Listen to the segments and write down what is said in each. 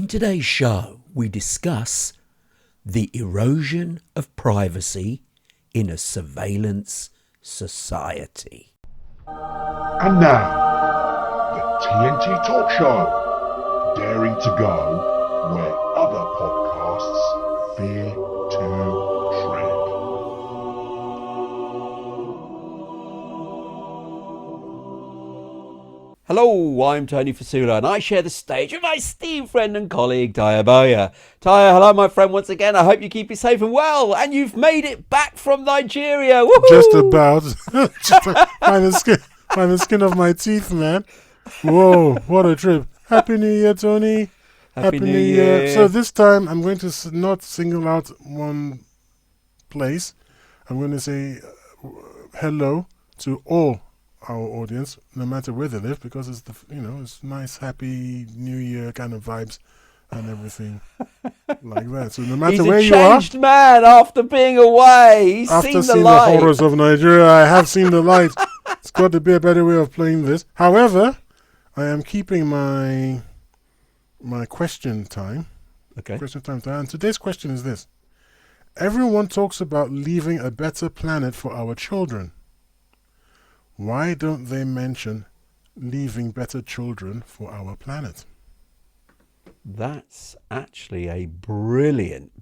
In today's show, we discuss the erosion of privacy in a surveillance society. And now, the TNT Talk Show, daring to go where other podcasts fear to tread. Hello, I'm Tony Fasula, and I share the stage with my esteemed friend and colleague, Taya Boya. Taya, hello, my friend, once again. I hope you keep it safe and well, and you've made it back from Nigeria. Woohoo! Just about. by the skin of my teeth, man. Whoa, what a trip. Happy New Year, Tony. Happy New Year. So this time, I'm going to not single out one place. I'm going to say hello to all our audience, no matter where they live, because it's it's nice, happy New Year kind of vibes and everything like that. So no matter where you are, he's a changed man after being away. He's after seen seeing the light. the horrors of Nigeria, I have seen the light. It's got to be a better way of playing this. However, I am keeping my question time. Okay. Question time. And today's question is this: everyone talks about leaving a better planet for our children. Why don't they mention leaving better children for our planet? That's actually a brilliant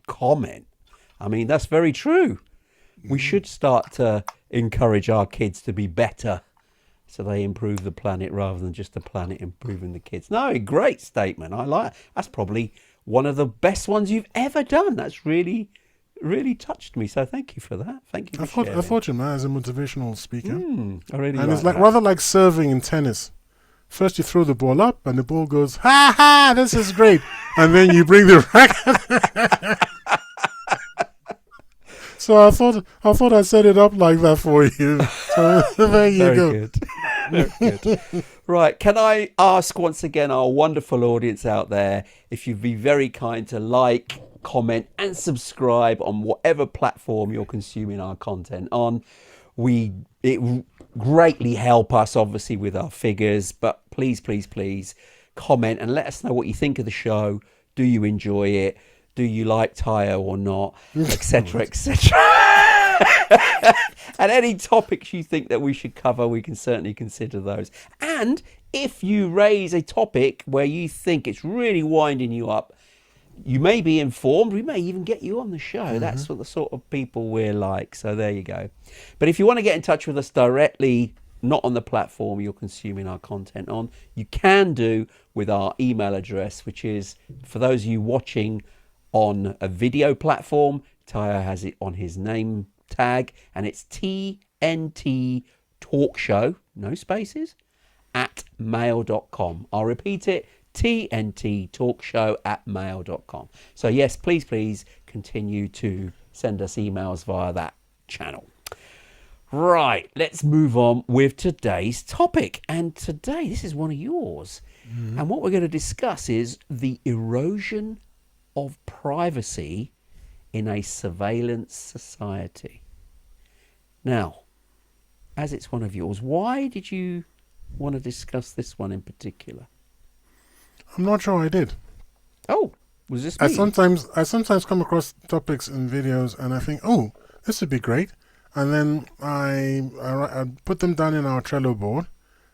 comment. I mean, that's very true. We should start to encourage our kids to be better so they improve the planet rather than just the planet improving the kids. No, great statement. I like it. That's probably one of the best ones you've ever done. That's really touched me. So thank you for that. Thank you for sharing. I thought you, man, as a motivational speaker. I really and like it's like that. rather like serving in tennis. First you throw the ball up and the ball goes, ha ha, this is great. And then you bring the racket. So I thought I set it up like that for you. So there you Very go. Good. Very good. Right, can I ask once again our wonderful audience out there if you'd be very kind to like, comment and subscribe on whatever platform you're consuming our content on. It greatly help us obviously with our figures, but please comment and let us know what you think of the show. Do you enjoy it? Do you like Taya or not? Etc. etc. And any topics you think that we should cover, we can certainly consider those. And if you raise a topic where you think it's really winding you up, you may be informed. We may even get you on the show. Mm-hmm. That's what the sort of people we're like. So there you go. But if you want to get in touch with us directly, not on the platform you're consuming our content on, you can do with our email address, which is, for those of you watching on a video platform, Taya has it on his name tag, and it's TNT Talkshow, no spaces, @mail.com. I'll repeat it. TNT Talkshow @mail.com. So yes, please continue to send us emails via that channel. Right, let's move on with today's topic. And today, this is one of yours. Mm-hmm. And what we're going to discuss is the erosion of privacy in a surveillance society. Now, as it's one of yours, why did you want to discuss this one in particular? I'm not sure I did. Oh, was this me? I sometimes come across topics in videos and I think, oh, this would be great. And then I put them down in our Trello board,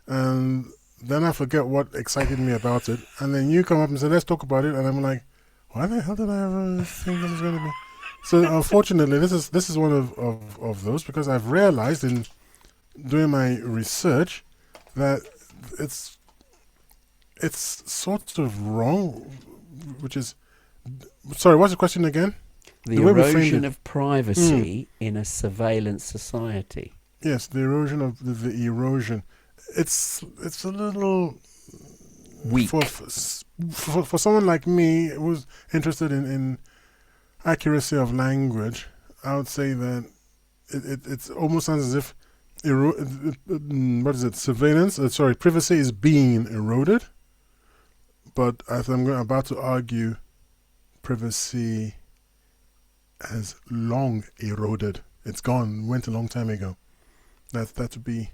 and then I forget what excited me about it. And then you come up and say, let's talk about it. And I'm like, why the hell did I ever think that was going to be? So unfortunately, this is one of those, because I've realized in doing my research that it's sort of wrong, which is, sorry, what's the question again? The erosion of privacy in a surveillance society. Yes, the erosion of the erosion. It's a little weak for someone like me who's interested in accuracy of language. I would say that it almost sounds as if privacy is being eroded. But as I'm about to argue, privacy has long eroded. It's gone, went a long time ago. That would be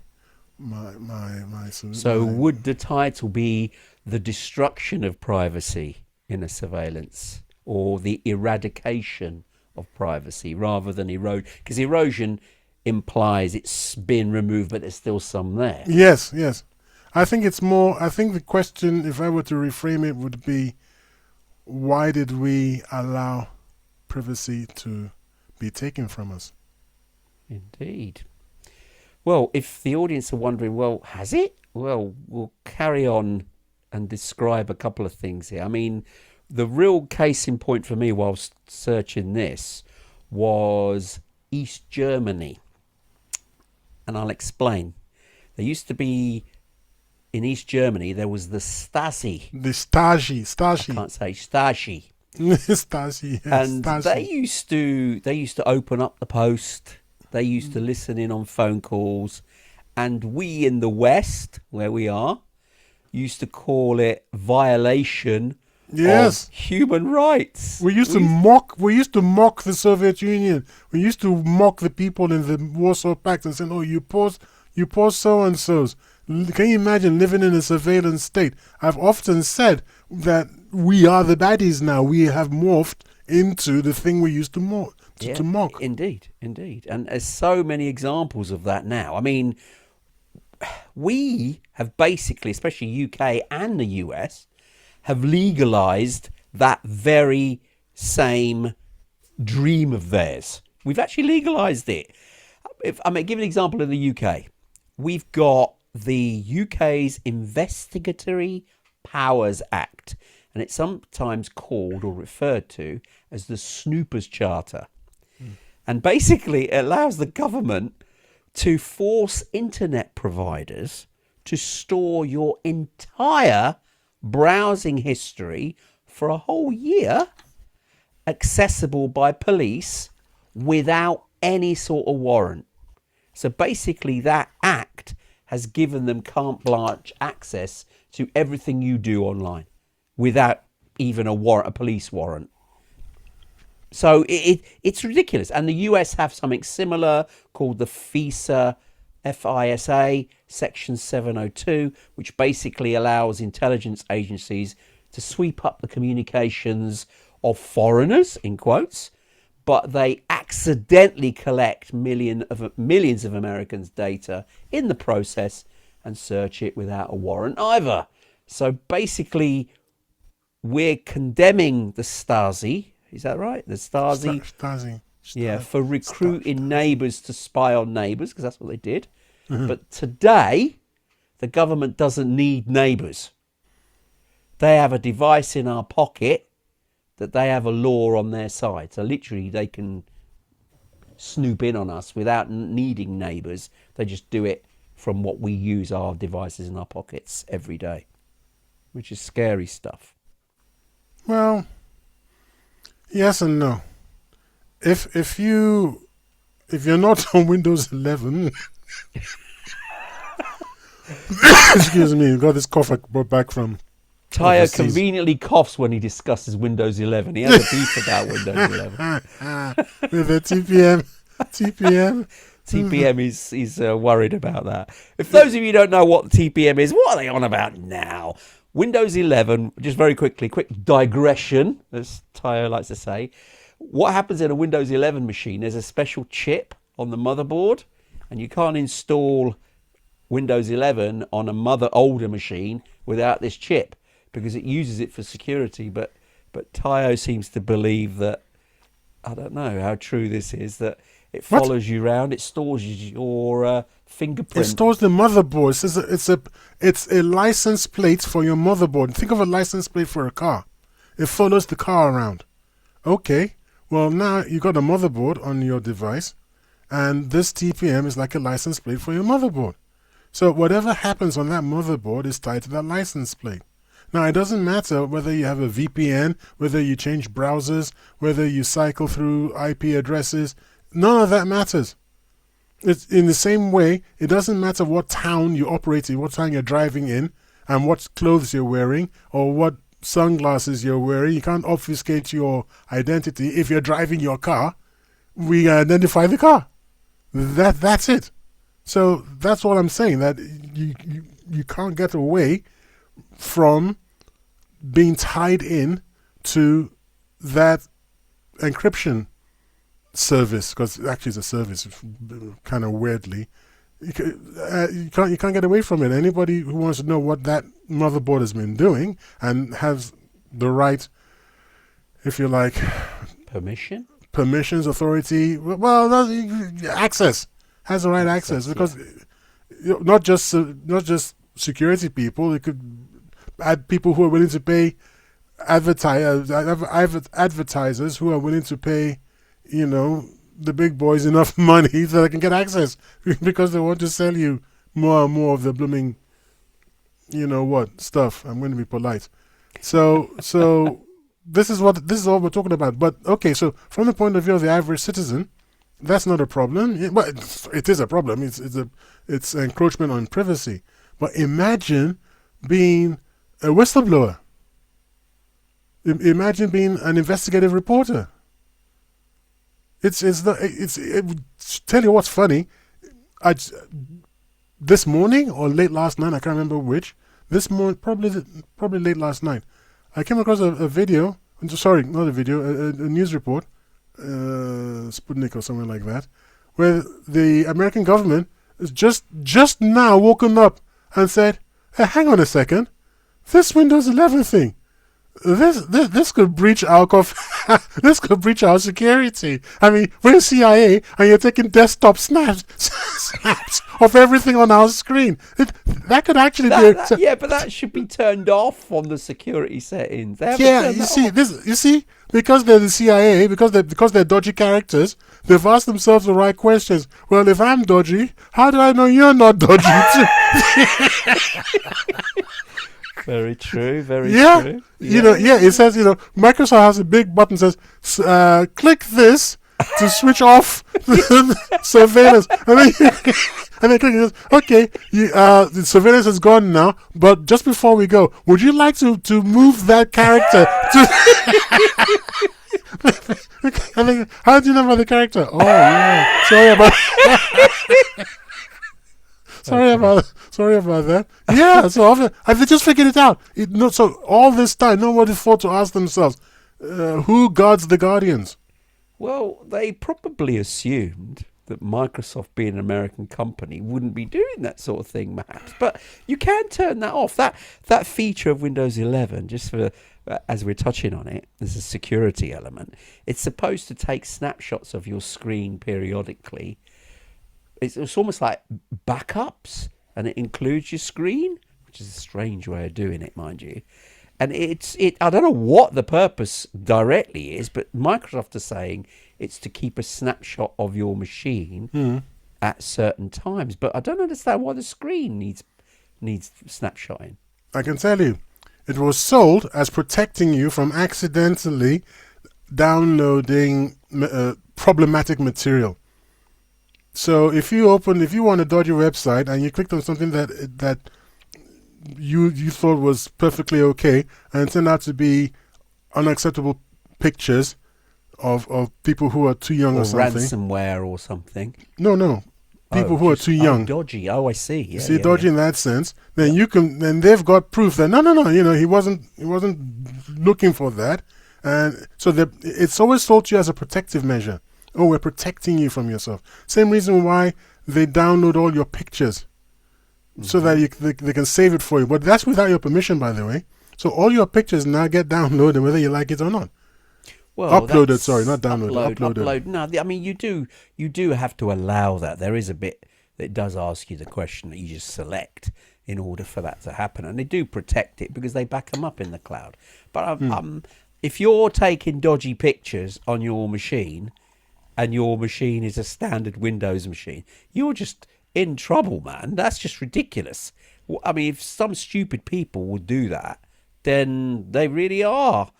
my So would the title be The Destruction of Privacy in a Surveillance, or The Eradication of Privacy, rather than Erosion? Because erosion implies it's been removed, but there's still some there. Yes, yes. I think it's more. I think the question, if I were to reframe it, would be, why did we allow privacy to be taken from us? Indeed. Well, if the audience are wondering, well, has it? Well, we'll carry on and describe a couple of things here. I mean, the real case in point for me whilst searching this was East Germany. And I'll explain. There used to be, in East Germany, there was the Stasi. The Stasi. I can't say Stasi. Stasi. Yes, And Stasi. they used to open up the post. They used to listen in on phone calls, and we in the West, where we are, used to call it violation Yes. of human rights. We used to mock the Soviet Union. We used to mock the people in the Warsaw Pact and saying, "Oh, you poor so and so's." Can you imagine living in a surveillance state? I've often said that we are the baddies now. We have morphed into the thing we used to mock. To mock. Indeed. And there's so many examples of that now. I mean, we have basically, especially UK and the US, have legalized that very same dream of theirs. We've actually legalized it. I'm going to give an example in the UK. We've got the UK's Investigatory Powers Act, and it's sometimes called or referred to as the Snoopers Charter. And basically it allows the government to force internet providers to store your entire browsing history for a whole year, accessible by police without any sort of warrant. So basically that act has given them carte blanche access to everything you do online without even a police warrant. So it's ridiculous. And the US have something similar called the FISA, FISA, Section 702, which basically allows intelligence agencies to sweep up the communications of foreigners, in quotes, but they accidentally collect millions of Americans' data in the process and search it without a warrant either. So basically, we're condemning the Stasi. Is that right? The Stasi. Stasi. Yeah, for recruiting neighbours to spy on neighbours, because that's what they did. But today, the government doesn't need neighbours. They have a device in our pocket that they have a law on their side. So literally, they can snoop in on us without needing neighbours. They just do it from what we use our devices in our pockets every day, which is scary stuff. Well, yes and no. If you're not on Windows 11, excuse me, got this cough I brought back from. Tyre overseas. conveniently coughs when he discusses Windows 11. He has a beef about Windows 11. With the TPM. TPM is worried about that. If those of you don't know what the TPM is, what are they on about now? Windows 11, just very quickly, quick digression, as Tyre likes to say. What happens in a Windows 11 machine, there's a special chip on the motherboard, and you can't install Windows 11 on a older machine without this chip, because it uses it for security. But Tyre seems to believe that, I don't know how true this is, that it follows you around, it stores your fingerprint. It stores the motherboard. It's a license plate for your motherboard. Think of a license plate for a car. It follows the car around. Okay, well now you got a motherboard on your device, and this TPM is like a license plate for your motherboard. So whatever happens on that motherboard is tied to that license plate. Now, it doesn't matter whether you have a VPN, whether you change browsers, whether you cycle through IP addresses. None of that matters. It's in the same way, it doesn't matter what town you operate in, what town you're driving in, and what clothes you're wearing, or what sunglasses you're wearing. You can't obfuscate your identity. If you're driving your car, we identify the car. That's it. So that's all I'm saying. That you can't get away from being tied in to that encryption service, because actually it's a service, kind of weirdly. You can't get away from it. Anybody who wants to know what that motherboard has been doing and has the right, if you like, permissions, authority, access, has the right access, because not just security people. It could add people who are willing to pay, advertisers who are willing to pay, the big boys enough money so they can get access because they want to sell you more and more of the blooming, stuff. I'm going to be polite. So this is all we're talking about. But okay, so from the point of view of the average citizen, that's not a problem. Well, it is a problem. It's encroachment on privacy. But imagine being a whistleblower. Imagine being an investigative reporter. Tell you what's funny. This morning or late last night, I can't remember which. This morning, probably late last night, I came across a video. Sorry, not a video. A news report, Sputnik or something like that, where the American government has just now woken up and said, "Hey, hang on a second, this Windows 11 thing. This could breach our this could breach our security. I mean, we're CIA and you're taking desktop snaps of everything on our screen. That could actually yeah, but that should be turned off on the security settings. You see, because they're the CIA, because they're dodgy characters, they've asked themselves the right questions. Well, if I'm dodgy, how do I know you're not dodgy too? Very true. Very true. It says, Microsoft has a big button that says, click this to switch off the surveillance. And then click this. Okay, the surveillance is gone now, but just before we go, would you like to move that character to... How do you know about the character? Oh, yeah. Sorry about that. Yeah, so they just figured it out. So all this time, nobody thought to ask themselves, who guards the guardians? Well, they probably assumed that Microsoft, being an American company, wouldn't be doing that sort of thing, perhaps. But you can turn that off. That feature of Windows 11, just for as we're touching on it, there's a security element. It's supposed to take snapshots of your screen periodically. It's almost like backups, and it includes your screen, which is a strange way of doing it, mind you. And I don't know what the purpose directly is, but Microsoft are saying it's to keep a snapshot of your machine at certain times. But I don't understand why the screen needs snapshotting. I can tell you, it was sold as protecting you from accidentally downloading problematic material. So if you want a dodgy website and you clicked on something that you thought was perfectly okay, and it turned out to be unacceptable pictures of people who are too young or something, ransomware or something. No, people who are too young. Dodgy. Oh, I see. Yeah, you see, dodgy in that sense. Then then they've got proof that no, he wasn't looking for that, and so it's always sold to you as a protective measure. Oh, we're protecting you from yourself. Same reason why they download all your pictures, so that they can save it for you. But that's without your permission, by the way. So all your pictures now get downloaded, whether you like it or not. Well, uploaded, sorry, not downloaded. Upload. No, I mean you do have to allow that. There is a bit that does ask you the question that you just select in order for that to happen, and they do protect it because they back them up in the cloud. But if you're taking dodgy pictures on your machine, and your machine is a standard Windows machine, you're just in trouble, man. That's just ridiculous. I mean, if some stupid people would do that, then they really are.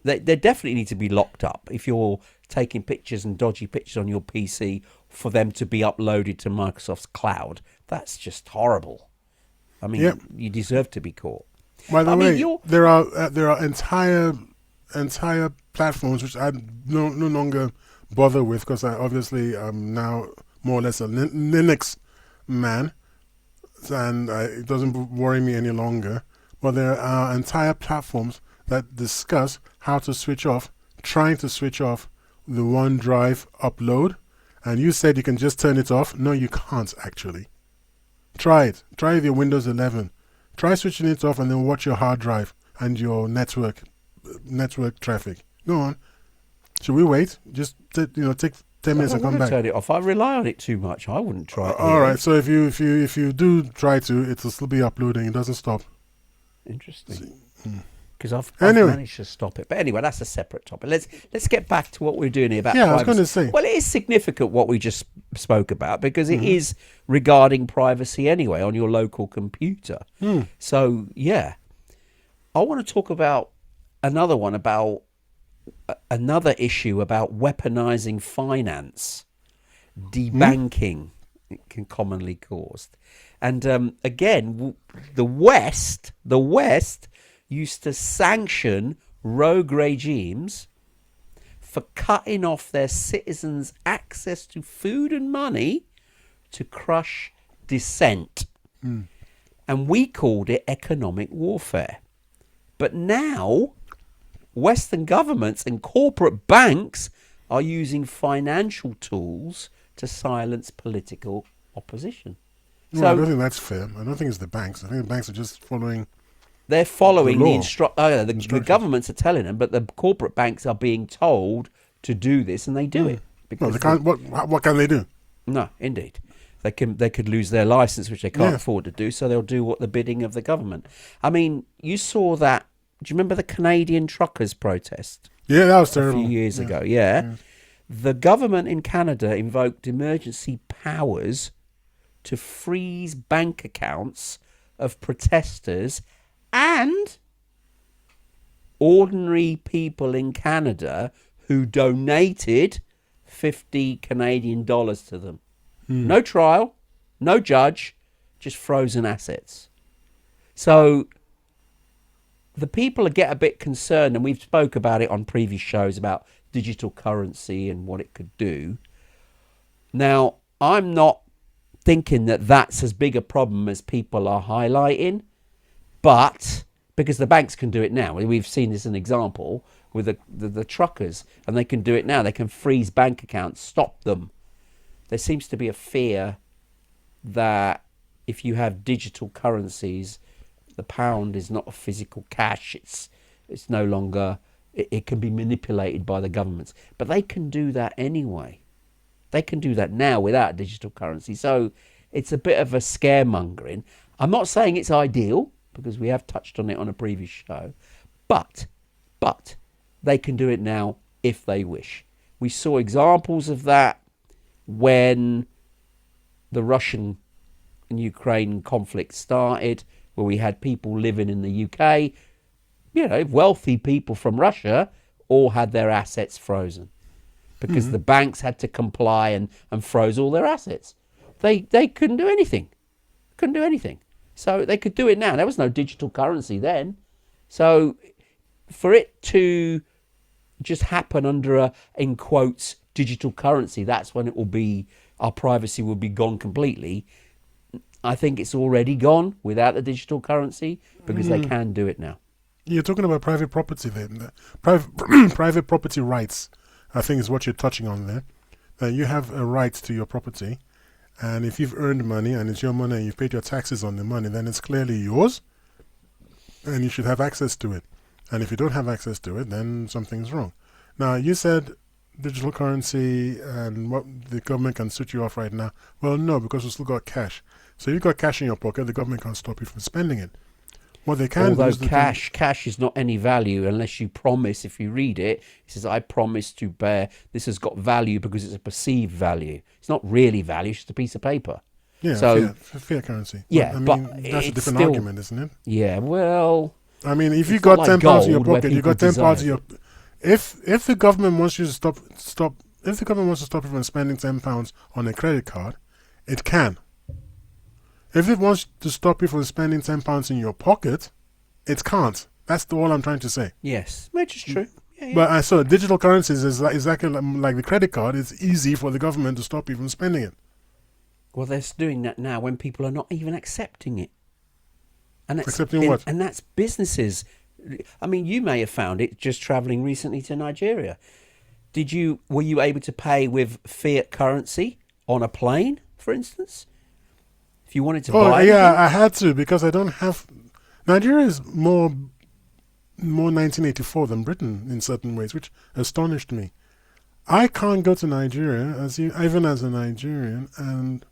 They definitely need to be locked up if you're taking pictures and dodgy pictures on your PC for them to be uploaded to Microsoft's cloud. That's just horrible. I mean, you deserve to be caught. By the way, there are entire platforms which I no longer bother with, because I obviously am now more or less a Linux man, and it doesn't worry me any longer. But there are entire platforms that discuss how to switch off, trying to switch off the OneDrive upload. And you said you can just turn it off. No, you can't actually. Try it. Try with your Windows 11. Try switching it off and then watch your hard drive and your network traffic. Go on. Should we wait? Just take 10 minutes and come back. Turn it off. I rely on it too much. I wouldn't try it. All right. So if you do try to, it'll still be uploading. It doesn't stop. Interesting. Because I've managed to stop it. But anyway, that's a separate topic. Let's get back to what we're doing here about privacy. I was going to say. Well, it is significant what we just spoke about because it is regarding privacy anyway on your local computer. So, yeah. I want to talk about another issue about weaponizing finance, debanking, it can commonly caused. And again, the West used to sanction rogue regimes for cutting off their citizens' access to food and money to crush dissent. And we called it economic warfare. But now, Western governments and corporate banks are using financial tools to silence political opposition. No, I don't think that's fair. I don't think it's the banks. I think the banks are just following. They're following the the governments are telling them, but the corporate banks are being told to do this, and they do it. No, they can't. What can they do? No, indeed. They could lose their license, which they can't afford to do, so they'll do what the bidding of the government. I mean, you saw that. Do you remember the Canadian truckers' protest? Yeah, that was terrible. A few years ago, yeah. The government in Canada invoked emergency powers to freeze bank accounts of protesters and ordinary people in Canada who donated $50 Canadian to them. No trial, no judge, just frozen assets. So the people get a bit concerned, and we've spoke about it on previous shows about digital currency and what it could do. Now, I'm not thinking that that's as big a problem as people are highlighting, but because the banks can do it now. We've seen this as an example with the truckers, and they can do it now. They can freeze bank accounts, stop them. There seems to be a fear that if you have digital currencies, the pound is not a physical cash. It's no longer, it can be manipulated by the governments. But they can do that anyway. They can do that now without digital currency. So it's a bit of a scaremongering. I'm not saying it's ideal, because we have touched on it on a previous show. But they can do it now if they wish. We saw examples of that when the Russian and Ukraine conflict started, where we had people living in the UK, wealthy people from Russia, all had their assets frozen because the banks had to comply and froze all their assets. They couldn't do anything. So they could do it now. There was no digital currency then. So for it to just happen under a, in quotes, digital currency, that's when it will be, our privacy will be gone completely. I think it's already gone without the digital currency because they can do it now. You're talking about private property then. Private property rights, I think, is what you're touching on there. That you have a right to your property, and if you've earned money and it's your money and you've paid your taxes on the money, then it's clearly yours, and you should have access to it. And if you don't have access to it, then something's wrong. Now, you said digital currency and what the government can switch you off right now. Well, no, because we've still got cash. So if you've got cash in your pocket, the government can't stop you from spending it. What they can do is cash is not any value unless you promise. If you read it, it says, I promise to bear, this has got value because it's a perceived value. It's not really value, it's just a piece of paper. Yeah, so fiat currency. Yeah, I mean, that's a different argument, isn't it? Yeah, well, I mean, if you got £10 in your pocket, you got £10 in your. If the government wants you to stop, if the government wants to stop you from spending £10 on a credit card, it can. If it wants to stop you from spending £10 in your pocket, it can't. That's all I'm trying to say. Yes, which is true. Yeah. But so digital currencies is exactly like the credit card. It's easy for the government to stop you from spending it. Well, they're doing that now when people are not even accepting it. And that's, Accepting what? And that's businesses. I mean, you may have found it just travelling recently to Nigeria. Were you able to pay with fiat currency on a plane, for instance? If you wanted to buy yeah, anything? I had to because I don't have. Nigeria is more 1984 than Britain in certain ways, which astonished me. I can't go to Nigeria even as a Nigerian and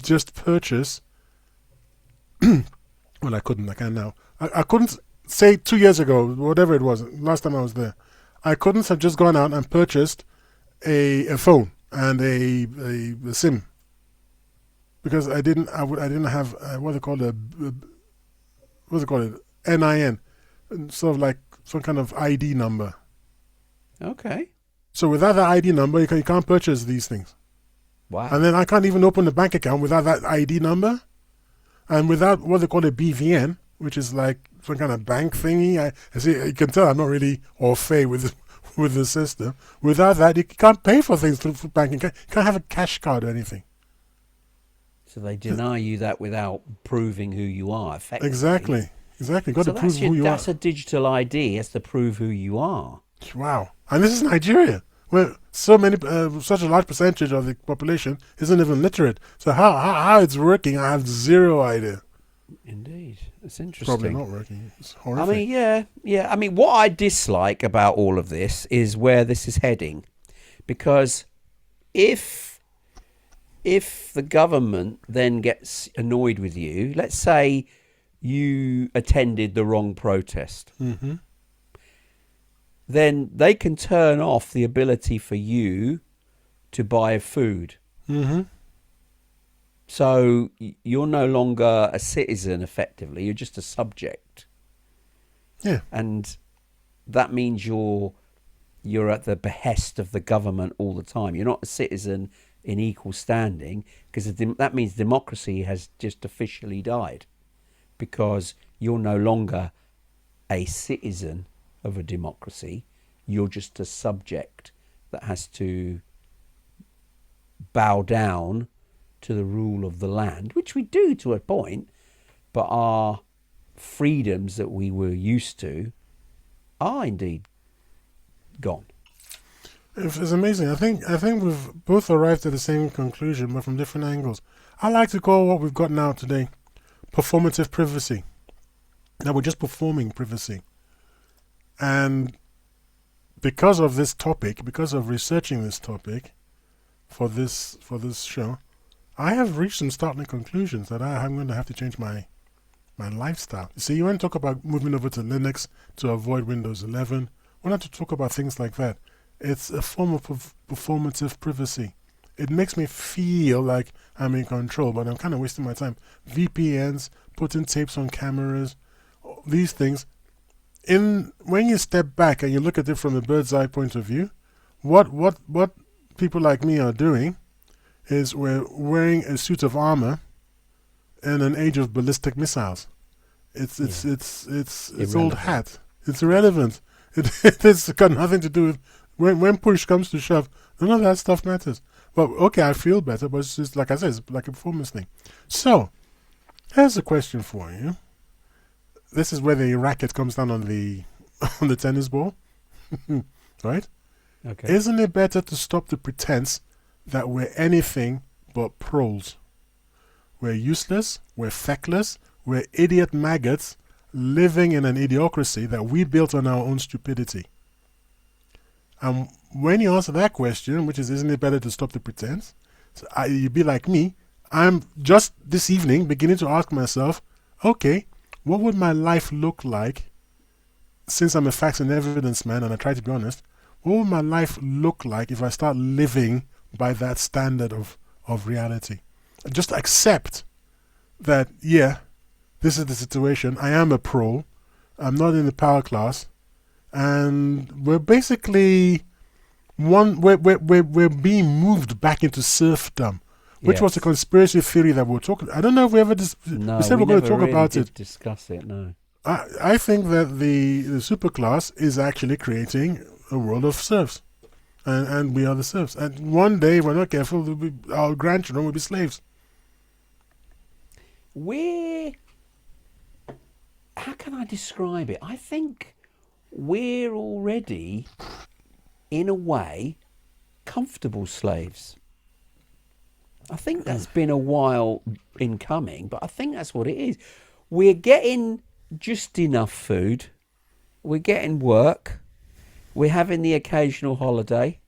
just purchase. Well, I couldn't. I can now. I couldn't say 2 years ago, whatever it was, last time I was there. I couldn't have just gone out and purchased a phone and a SIM because I didn't have what they call NIN, sort of like some kind of ID number. Okay. So without that ID number, you can't purchase these things. Wow. And then I can't even open a bank account without that ID number, and without what they call a BVN, which is like some kind of bank thingy. I see. You can tell I'm not really au fait with the system. Without that, you can't pay for things through banking. You can't have a cash card or anything. So they deny you that without proving who you are, effectively. Exactly. You've got to prove who you are. That's a digital ID. Has to prove who you are. Wow. And this is Nigeria, where such a large percentage of the population isn't even literate. So how it's working, I have zero idea. Indeed. It's interesting. Probably not working. It's horrific. I mean, yeah. I mean, what I dislike about all of this is where this is heading. Because if the government then gets annoyed with you, let's say you attended the wrong protest, Mm-hmm. then they can turn off the ability for you to buy food. Mm-hmm. So you're no longer a citizen, effectively. You're just a subject. Yeah. And that means you're at the behest of the government all the time. You're not a citizen in equal standing, because that means democracy has just officially died, because you're no longer a citizen of a democracy. You're just a subject that has to bow down to the rule of the land, which we do to a point, but our freedoms that we were used to are indeed gone. It's amazing. I think we've both arrived at the same conclusion, but from different angles. I like to call what we've got now today performative privacy. Now we're just performing privacy. And because of this topic, because of researching this topic for this show, I have reached some startling conclusions that I'm going to have to change my lifestyle. You see, you want to talk about moving over to Linux to avoid Windows 11. We're not to talk about things like that. It's a form of performative privacy. It makes me feel like I'm in control, but I'm kind of wasting my time. VPNs, putting tapes on cameras, these things. When you step back and you look at it from the bird's eye point of view, what people like me are doing is we're wearing a suit of armor in an age of ballistic missiles. It's old hat. It's irrelevant. It's got nothing to do with when push comes to shove. None of that stuff matters. Well, okay, I feel better, but it's just, like I said, it's like a performance thing. So, here's a question for you. This is where the racket comes down on the tennis ball, right? Okay. Isn't it better to stop the pretense that we're anything but proles? We're useless, we're feckless, we're idiot maggots living in an idiocracy that we built on our own stupidity. And when you answer that question, which is, isn't it better to stop the pretense? So you'd be like me. I'm just this evening beginning to ask myself, okay, what would my life look like, since I'm a facts and evidence man and I try to be honest, what would my life look like if I start living by that standard of reality? And just accept that, yeah, this is the situation. I am a pro. I'm not in the power class. And we're basically we're being moved back into serfdom, which was a conspiracy theory that we were talking. I don't know if we ever we said we're going to talk really about did it. Discuss it. No. I think that the superclass is actually creating a world of serfs, and we are the serfs. And one day, if we're not careful, our grandchildren will be slaves. we're, how can I describe it? I think we're already, in a way, comfortable slaves. I think that's been a while in coming, but I think that's what it is. We're getting just enough food. We're getting work. We're having the occasional holiday.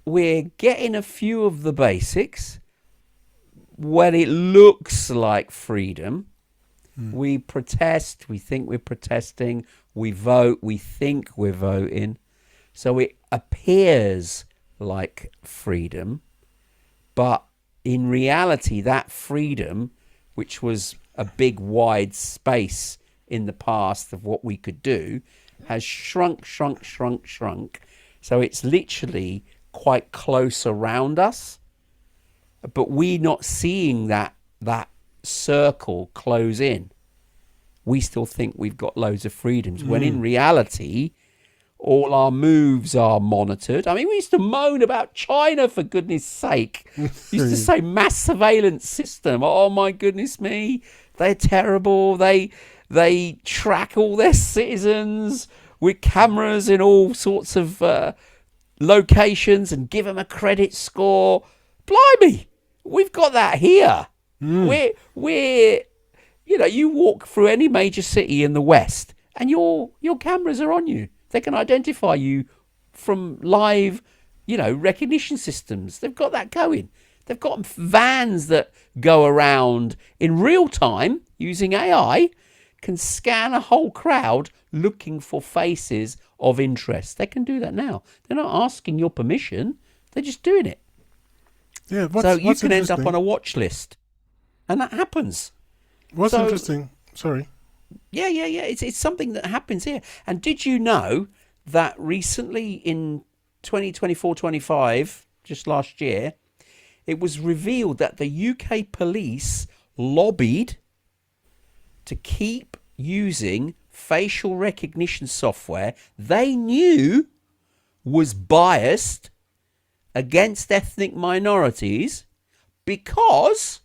We're getting a few of the basics. When it looks like freedom, we protest. We think we're protesting. We vote. We think we're voting. So it appears like freedom, but in reality, that freedom, which was a big wide space in the past of what we could do, has shrunk. So it's literally quite close around us, but we're not seeing that circle close in. We still think we've got loads of freedoms, when in reality, all our moves are monitored. I mean, we used to moan about China, for goodness sake. We used to say mass surveillance system. Oh, my goodness me. They're terrible. They track all their citizens with cameras in all sorts of locations and give them a credit score. Blimey, we've got that here. We're you walk through any major city in the West and your cameras are on you. They can identify you from live, recognition systems. They've got that going. They've got vans that go around in real time using AI, can scan a whole crowd looking for faces of interest. They can do that now. They're not asking your permission. They're just doing it. Yeah. So you can end up on a watch list. And that happens. What's interesting? Sorry. Yeah. It's something that happens here. And did you know that recently in 2024-25, just last year, it was revealed that the UK police lobbied to keep using facial recognition software they knew was biased against ethnic minorities because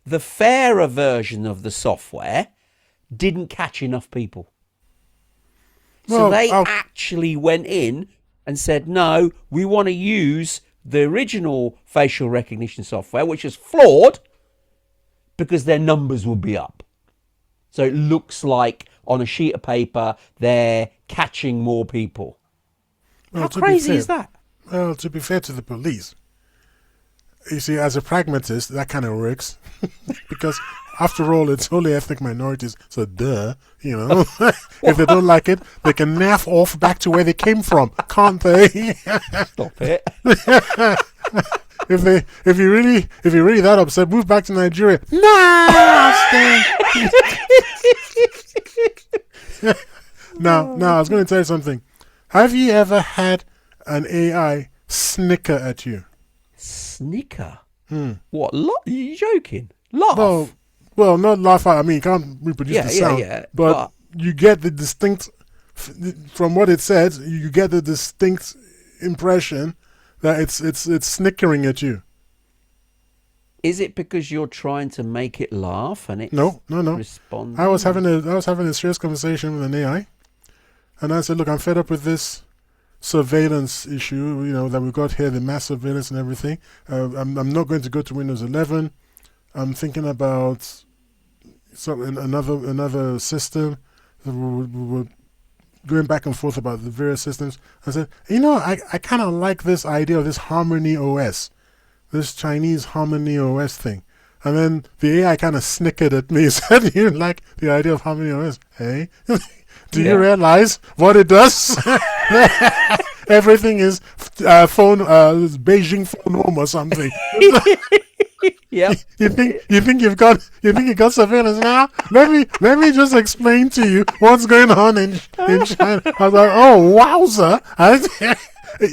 the fairer version of the software didn't catch enough people. So they actually went in and said, no, we want to use the original facial recognition software, which is flawed, because their numbers will be up. So it looks like on a sheet of paper, they're catching more people. Well, how crazy is that? Well, to be fair to the police, you see, as a pragmatist, that kind of works. Because after all, it's only ethnic minorities. So duh, if they don't like it, they can naff off back to where they came from, can't they? Stop it. If you're really that upset, move back to Nigeria. No, I'll stay. Now, I was going to tell you something. Have you ever had an AI snicker at you? Snicker? What? Are you joking? Laugh? Well, not laugh out. I mean, you can't reproduce the sound. But you get the distinct, from what it says, you get the distinct impression that it's snickering at you. Is it because you're trying to make it laugh and it's no. responding? I was having a serious conversation with an AI, and I said, look, I'm fed up with this surveillance issue, that we've got here, the mass surveillance and everything. I'm not going to go to Windows 11. I'm thinking about another system. We were going back and forth about the various systems. I said, I kind of like this idea of this Harmony OS, this Chinese Harmony OS thing. And then the AI kind of snickered at me. Said, you like the idea of Harmony OS? Hey, do you realize what it does? Everything is Beijing phone home or something. Yeah. You think you got surveillance now? Let me just explain to you what's going on in China. I was like, oh wowza!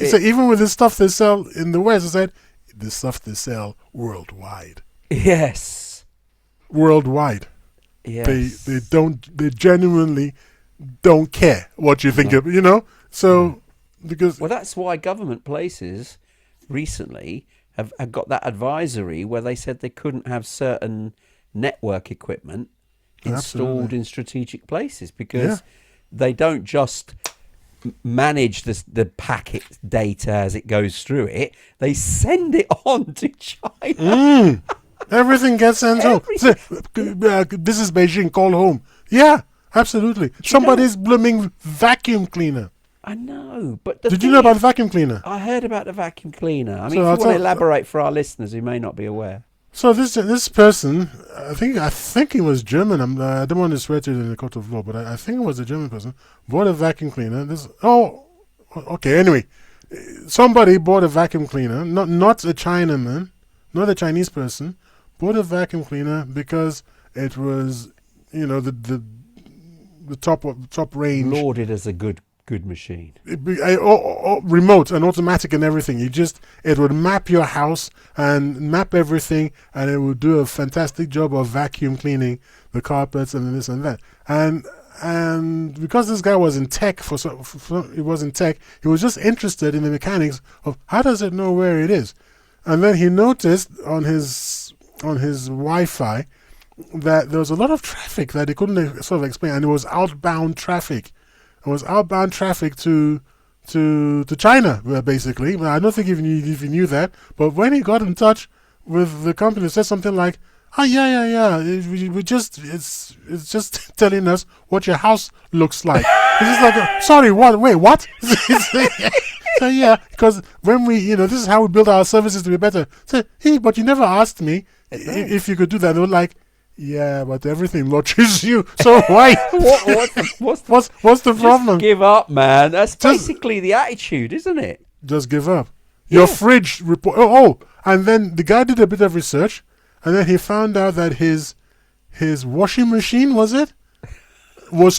So even with the stuff they sell in the West, I said the stuff they sell worldwide. Yes. Worldwide. Yes. They genuinely don't care what you think of, So because that's why government places recently have got that advisory where they said they couldn't have certain network equipment installed in strategic places because they don't just manage the packet data as it goes through it. They send it on to China. Everything gets sent home. This is Beijing, call home. Yeah, absolutely. Somebody's blooming vacuum cleaner. I know, but did you know about the vacuum cleaner? I heard about the vacuum cleaner. I mean, So if you I'll want to tell- elaborate for our listeners who may not be aware. So this person, I think he was German. I don't want to swear to it in the court of law, but I think it was a German person. Bought a vacuum cleaner. Okay. Anyway, somebody bought a vacuum cleaner. Not a Chinaman, not a Chinese person. Bought a vacuum cleaner because it was, the top range. Lauded as a good machine. Remote and automatic and everything. It would map your house and map everything, and it would do a fantastic job of vacuum cleaning the carpets and this and that. And because this guy was in tech, he was just interested in the mechanics of how does it know where it is. And then he noticed on his Wi-Fi that there was a lot of traffic that he couldn't sort of explain, and it was outbound traffic. It was outbound traffic to China, basically. I don't think if he knew that. But when he got in touch with the company, it said something like, yeah. It's just telling us what your house looks like. It's just like, sorry, what? Wait, what? So yeah, because when this is how we build our services to be better. So, hey, but you never asked me if you could do that. They were like, yeah, but everything watches you. So why? What's the problem? Just give up, man. That's basically the attitude, isn't it? Just give up. Your fridge report. And then the guy did a bit of research, and then he found out that his washing machine was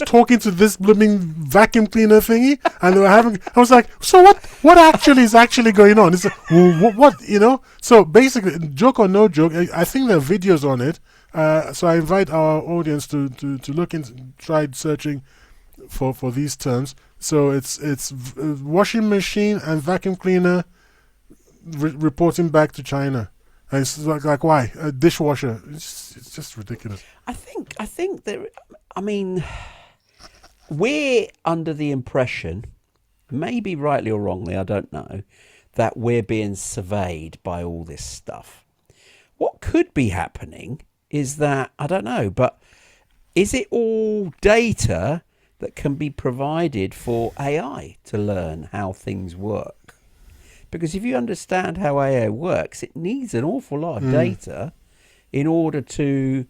talking to this blooming vacuum cleaner thingy, and they were having. I was like, so what actually is going on? It's like, what. So basically, joke or no joke, I think there are videos on it. So I invite our audience to look into, try searching for these terms. So it's washing machine and vacuum cleaner reporting back to China. And it's like why a dishwasher? It's just ridiculous. I think that. I mean, we're under the impression, maybe rightly or wrongly, I don't know, that we're being surveyed by all this stuff. What could be happening is that, I don't know, but is it all data that can be provided for AI to learn how things work? Because if you understand how AI works, it needs an awful lot of data in order to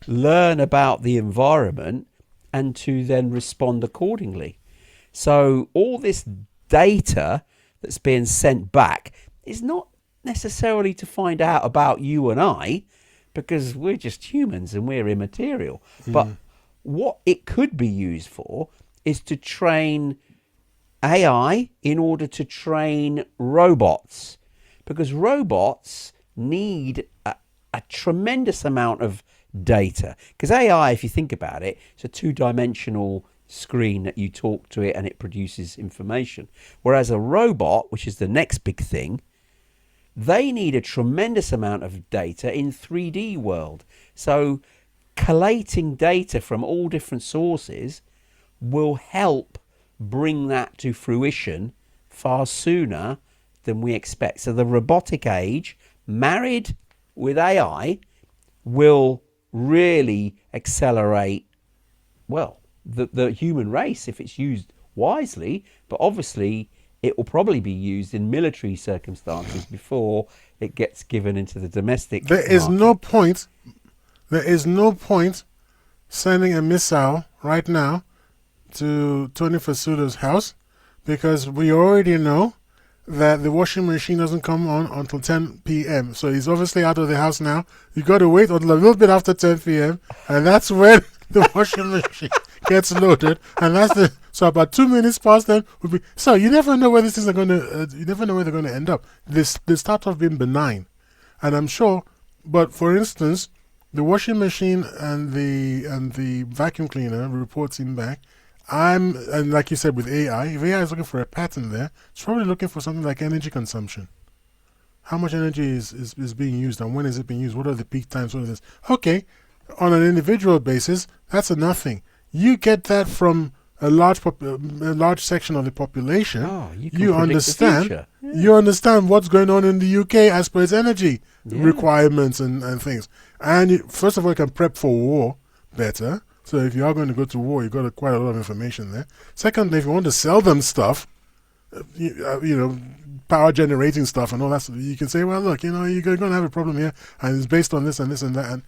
learn about the environment and to then respond accordingly. So all this data that's being sent back is not necessarily to find out about you and I, because we're just humans and we're immaterial. But what it could be used for is to train AI in order to train robots, because robots need a tremendous amount of data. Because AI, if you think about it, it's a two-dimensional screen that you talk to it and it produces information. Whereas a robot, which is the next big thing, they need a tremendous amount of data in 3D world. So collating data from all different sources will help bring that to fruition far sooner than we expect. So the robotic age, married with AI, will really accelerate, well, the human race if it's used wisely. But obviously it will probably be used in military circumstances before it gets given into the domestic There market. There is no point sending a missile right now to Tony Fasudo's house, because we already know that the washing machine doesn't come on until 10 p.m. So he's obviously out of the house now. You got to wait until a little bit after 10 p.m. and that's when the washing machine gets loaded. And so about 2 minutes past then would be. So you never know where these things are going to. You never know where they're going to end up. They start off being benign, and I'm sure. But for instance, the washing machine and the vacuum cleaner reporting back. And like you said with AI, if AI is looking for a pattern there, it's probably looking for something like energy consumption. how much energy is being used, and when is it being used? What are the peak times? What is this? Okay, on an individual basis, that's a nothing. You get that from a large section of the population. Oh, you can you predict understand. the future. Yeah. You understand what's going on in the UK as per its energy requirements and things. And first of all, you can prep for war better. So if you are going to go to war, you've got quite a lot of information there. Secondly, if you want to sell them stuff, power generating stuff and all that stuff, you can say, well, look, you're going to have a problem here, and it's based on this and this and that, and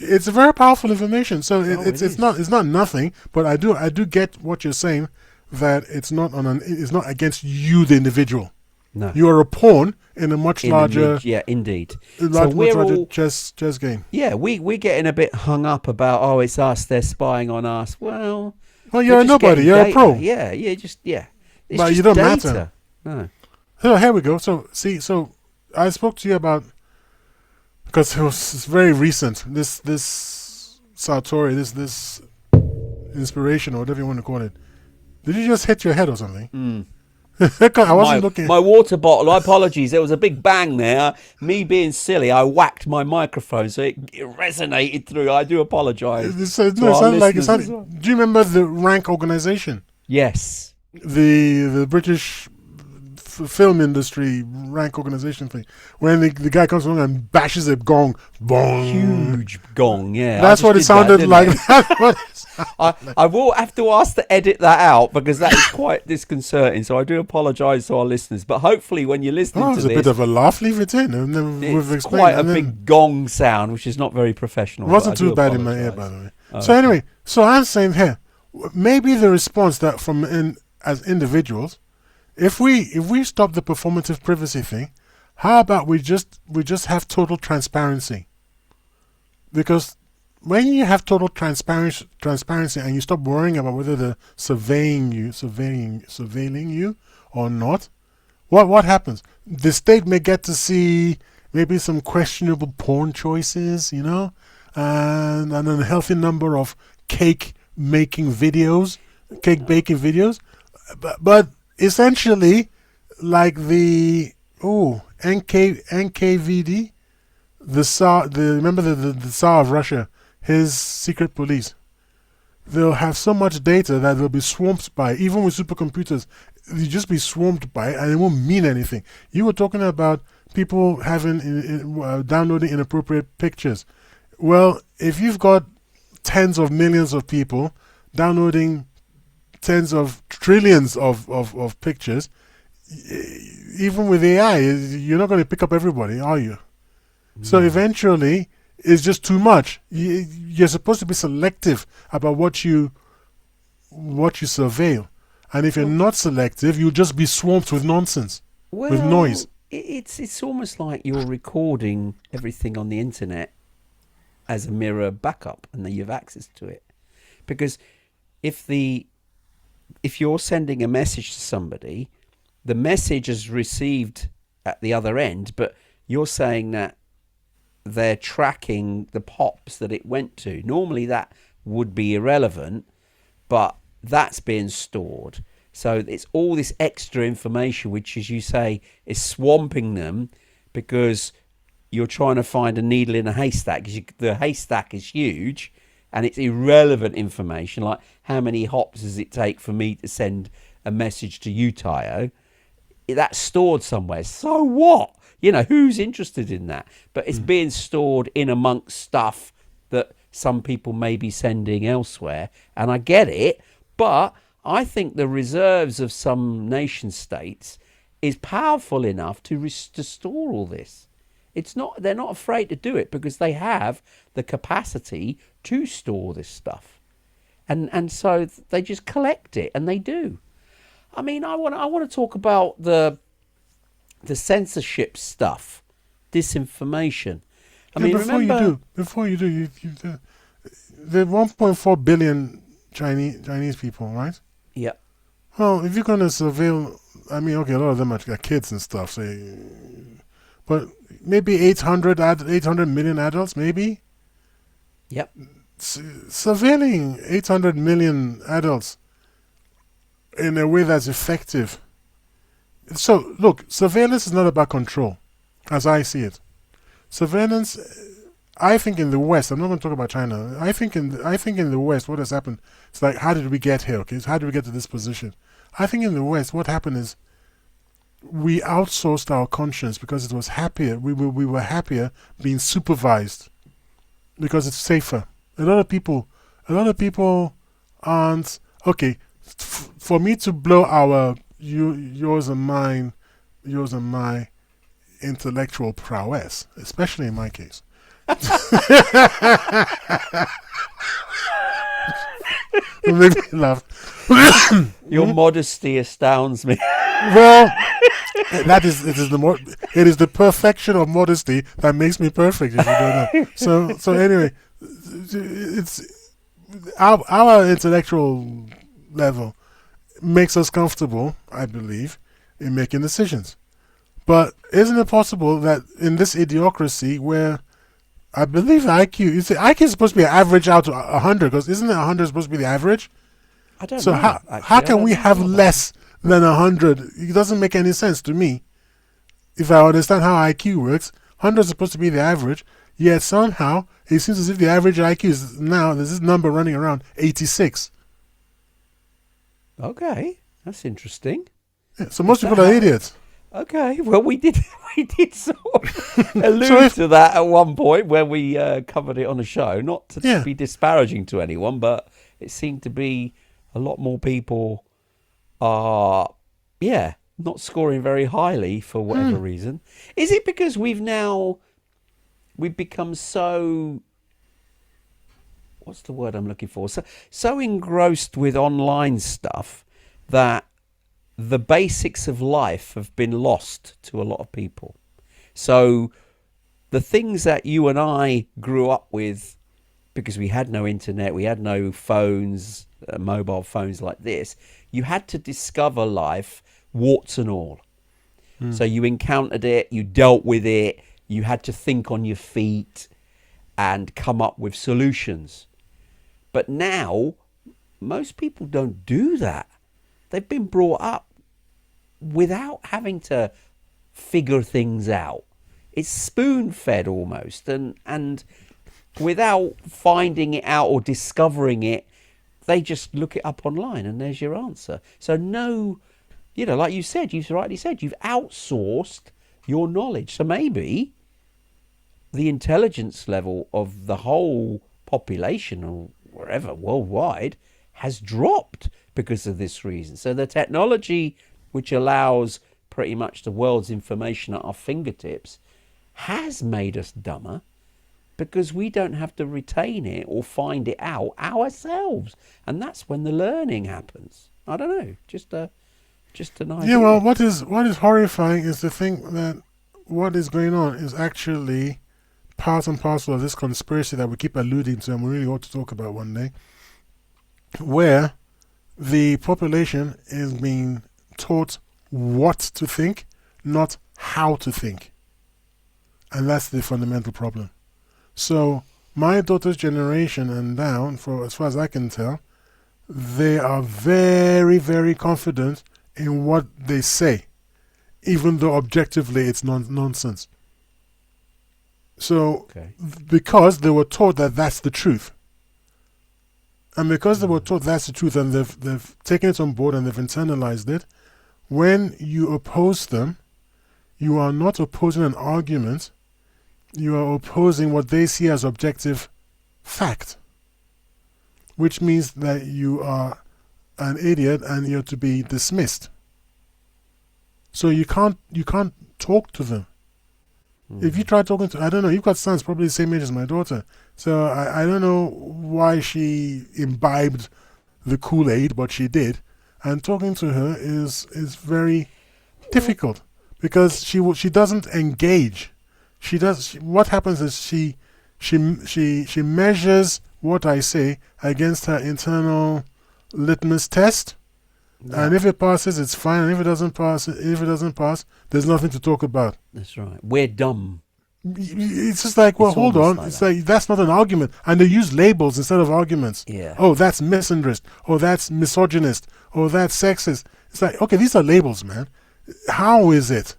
it's very powerful information. So it's not nothing, but I do get what you're saying, that it's not against you, the individual. No, you are a pawn in a much larger, indeed. Much larger chess game. Yeah, we're getting a bit hung up about, it's us, they're spying on us. Well, you're a nobody. You're data. a pro. Yeah. It's but just you don't data. matter. No. So here we go. So I spoke to you about, because it's very recent. This Sartori, this inspiration, or whatever you want to call it. Did you just hit your head or something? I wasn't looking. My water bottle. Apologies. There was a big bang there. Me being silly, I whacked my microphone, so it resonated through. I do apologise. It sounded like. Do you remember the rank organization? Yes. The British film industry rank organization thing, when the guy comes along and bashes a gong, bong, huge gong. Yeah, that's what it sounded like. I will have to ask to edit that out, because that is quite disconcerting. So I do apologise to our listeners, but hopefully when you're listening to this, it's a bit of a laugh. Leave it in, and then we've explained. Quite a big gong sound, which is not very professional. It wasn't too bad in my ear, by the way. So anyway, I'm saying here, maybe the response that as individuals, if we stop the performative privacy thing, how about we just have total transparency? Because when you have total transparency and you stop worrying about whether they're surveilling you or not, what happens? The state may get to see maybe some questionable porn choices, and an unhealthy number of cake baking videos, but essentially, like the NKVD, the Tsar, remember the Tsar of Russia, his secret police. They'll have so much data that they'll be swamped by, even with supercomputers, you just be swamped by it, and it won't mean anything. You were talking about people downloading inappropriate pictures. Well, if you've got tens of millions of people downloading tens of trillions of pictures, even with AI, you're not going to pick up everybody, are you? No. So eventually, it's just too much. You're supposed to be selective about what you surveil, and if you're not selective, you'll just be swamped with nonsense, with noise. It's almost like you're recording everything on the internet as a mirror backup, and then you have access to it. Because if you're sending a message to somebody, the message is received at the other end, but you're saying that they're tracking the pops that it went to. Normally that would be irrelevant, but that's being stored. So it's all this extra information, which, as you say, is swamping them, because you're trying to find a needle in a haystack, because the haystack is huge, and it's irrelevant information, like how many hops does it take for me to send a message to you, Tayo? That's stored somewhere. So what? Who's interested in that? But it's being stored in amongst stuff that some people may be sending elsewhere. And I get it, but I think the reserves of some nation states is powerful enough to store all this. They're not afraid to do it, because they have the capacity to store this stuff, and so they just collect it, and they do. I mean, I want to talk about the censorship stuff, disinformation. Before you do, the 1.4 billion Chinese people, right? Yeah. Well, if you're going to surveil, a lot of them are kids and stuff, but maybe 800 million adults, maybe. Yep. Surveilling 800 million adults in a way that's effective. So, look, surveillance is not about control. as I see it. Surveillance, I think in the West, I'm not going to talk about China. I think in the West, what has happened, it's like, how did we get here? Okay, so how did we get to this position? I think in the West, what happened is we outsourced our conscience because it was happier. We were happier being supervised because it's safer. A lot of people aren't okay. For me to blow yours and my intellectual prowess, especially in my case. It makes me laugh. Your modesty astounds me. Well, it is the perfection of modesty that makes me perfect. If you don't know. So anyway, it's our intellectual level makes us comfortable, I believe, in making decisions. But isn't it possible that in this idiocracy where I believe IQ, you see, IQ is supposed to be average out to 100, because isn't it 100 supposed to be the average? I don't So know. how can we have less than 100? It doesn't make any sense to me. If I understand how IQ works, 100 is supposed to be the average, yet somehow it seems as if the average IQ is now, there's this number running around 86. Okay, that's interesting. Yeah, so most people are idiots. Okay, well, we did sort of allude to that at one point when we covered it on the show. Not to be disparaging to anyone, but it seemed to be a lot more people are, not scoring very highly for whatever reason. Is it because we've become so, what's the word I'm looking for? So engrossed with online stuff that the basics of life have been lost to a lot of people. So the things that you and I grew up with, because we had no internet, we had no phones, mobile phones like this, you had to discover life, warts and all. So you encountered it, you dealt with it, you had to think on your feet and come up with solutions. But now, most people don't do that. They've been brought up without having to figure things out. It's spoon-fed almost, and without finding it out or discovering it, they just look it up online and there's your answer. So no, like you said, you've rightly said, you've outsourced your knowledge. So maybe the intelligence level of the whole population or wherever worldwide has dropped because of this reason. So the technology which allows pretty much the world's information at our fingertips has made us dumber because we don't have to retain it or find it out ourselves. And that's when the learning happens. I don't know, just an idea. Yeah, well, what is horrifying is to think that what is going on is actually part and parcel of this conspiracy that we keep alluding to and we really ought to talk about one day, where the population is being taught what to think, not how to think. And that's the fundamental problem. So my daughter's generation and down, for as far as I can tell, they are very, very confident in what they say, even though objectively it's nonsense. So because they were taught that that's the truth, and because they were taught that's the truth and they've taken it on board and they've internalized it, when you oppose them, you are not opposing an argument, you are opposing what they see as objective fact, which means that you are an idiot and you're to be dismissed. So you can't talk to them. If you try talking to, I don't know, you've got sons probably the same age as my daughter, so I don't know why she imbibed the Kool-Aid, but she did. And talking to her is very difficult because she doesn't engage. What happens is she measures what I say against her internal litmus test, and if it passes, it's fine. And if it doesn't pass, there's nothing to talk about. That's right. We're dumb. It's just like, well, hold on. It's like that's not an argument, and they use labels instead of arguments. Yeah. Oh, that's misandrist. Oh, that's misogynist. Oh, that's sexist. It's like, okay, these are labels, man. How is it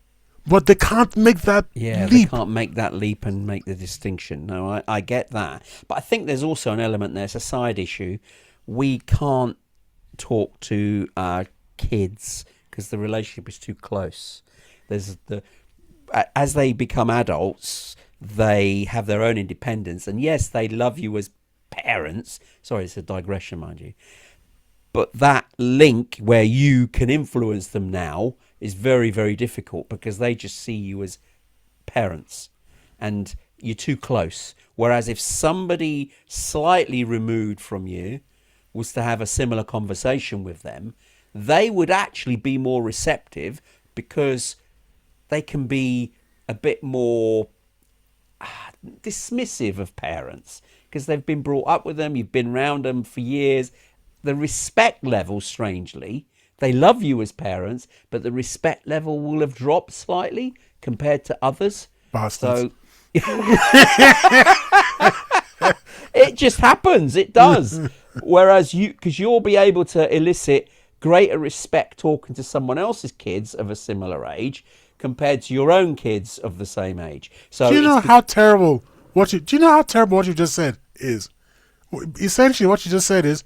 but they can't make that Yeah, they leap. can't make that leap and make the distinction. No, I get that. But I think there's also an element there. It's a side issue. We can't talk to our kids because the relationship is too close. As they become adults, they have their own independence. And yes, they love you as parents. Sorry, it's a digression, mind you. But that link where you can influence them now is very, very difficult because they just see you as parents and you're too close. Whereas if somebody slightly removed from you was to have a similar conversation with them, they would actually be more receptive because they can be a bit more dismissive of parents because they've been brought up with them, you've been around them for years. The respect level, strangely, they love you as parents, but the respect level will have dropped slightly compared to others. Bastards. So it just happens. It does. Whereas because you'll be able to elicit greater respect talking to someone else's kids of a similar age compared to your own kids of the same age. So do you know how terrible what you just said is? Essentially, what you just said is,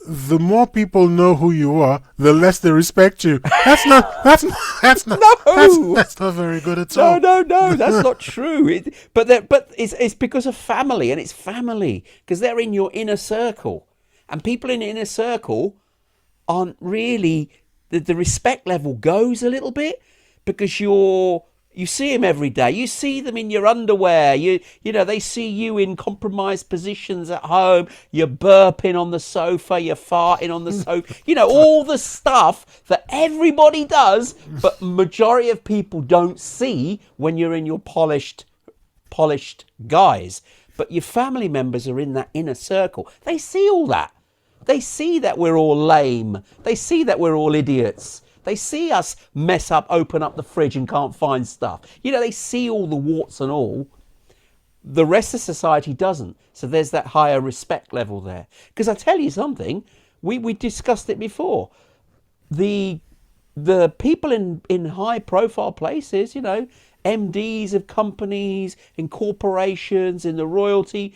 the more people know who you are, the less they respect you. That's not No! that's not very good at all. No, that's not true. But it's because of family, and it's family because they're in your inner circle, and people in the inner circle aren't really the respect level goes a little bit because you see them every day. You see them in your underwear. You know, they see you in compromised positions at home. You're burping on the sofa. You're farting on the sofa. You know, all the stuff that everybody does, but majority of people don't see when you're in your polished guise. But your family members are in that inner circle. They see all that. They see that we're all lame. They see that we're all idiots. They see us mess up, open up the fridge and can't find stuff. You know, they see all the warts and all. The rest of society doesn't. So there's that higher respect level there. Because I tell you something, we discussed it before. The people in high profile places, you know, MDs of companies, in corporations, in the royalty,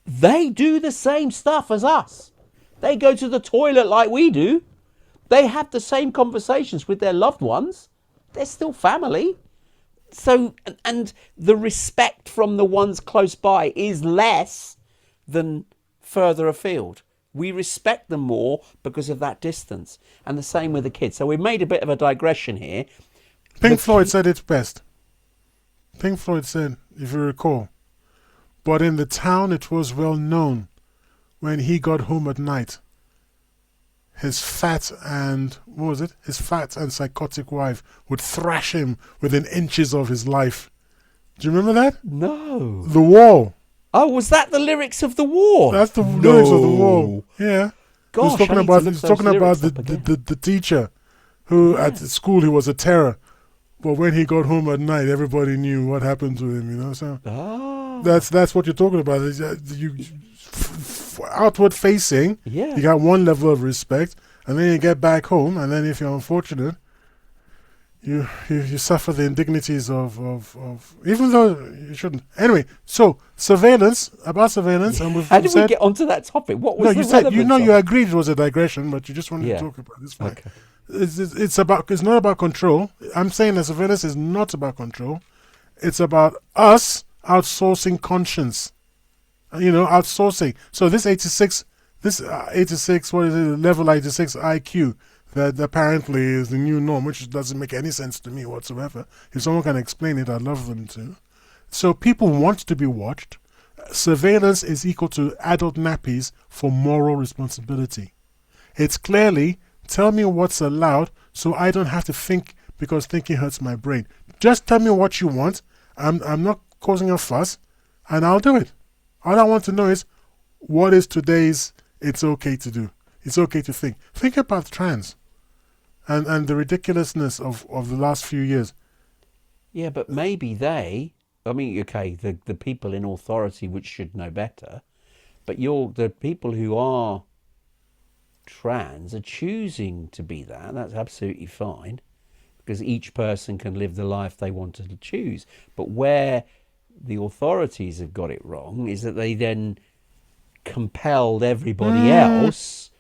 they do the same stuff as us. They go to the toilet like we do. They have the same conversations with their loved ones. They're still family. So, and the respect from the ones close by is less than further afield. We respect them more because of that distance. And the same with the kids. So we've made a bit of a digression here. Pink Floyd said it best. Pink Floyd said, if you recall, but in the town it was well known when he got home at night, his fat and psychotic wife would thrash him within inches of his life. Do you remember that? No. The Wall. Oh, was that the lyrics of The Wall? That's the lyrics of The Wall. Yeah. Gosh, he was talking about the teacher who at school he was a terror. But when he got home at night, everybody knew what happened to him, you know. So that's what you're talking about. Outward facing, you got one level of respect, and then you get back home, and then if you're unfortunate, you suffer the indignities of even though you shouldn't. Anyway, so surveillance, and how did we get onto that topic? What was you said you agreed it was a digression, but you just wanted to talk about this. Okay. It's not about control. I'm saying that surveillance is not about control. It's about us outsourcing conscience. You know, outsourcing. So this 86, what is it, level 86 IQ that apparently is the new norm, which doesn't make any sense to me whatsoever. If someone can explain it, I'd love them to. So people want to be watched. Surveillance is equal to adult nappies for moral responsibility. It's clearly, tell me what's allowed so I don't have to think because thinking hurts my brain. Just tell me what you want. I'm not causing a fuss, and I'll do it. All I want to know is, what is today's it's okay to do? It's okay to think. Think about trans and the ridiculousness of the last few years. Yeah, but maybe the people in authority which should know better, but the people who are trans are choosing to be that. That's absolutely fine. because each person can live the life they wanted to choose. But where the authorities have got it wrong is that they then compelled everybody else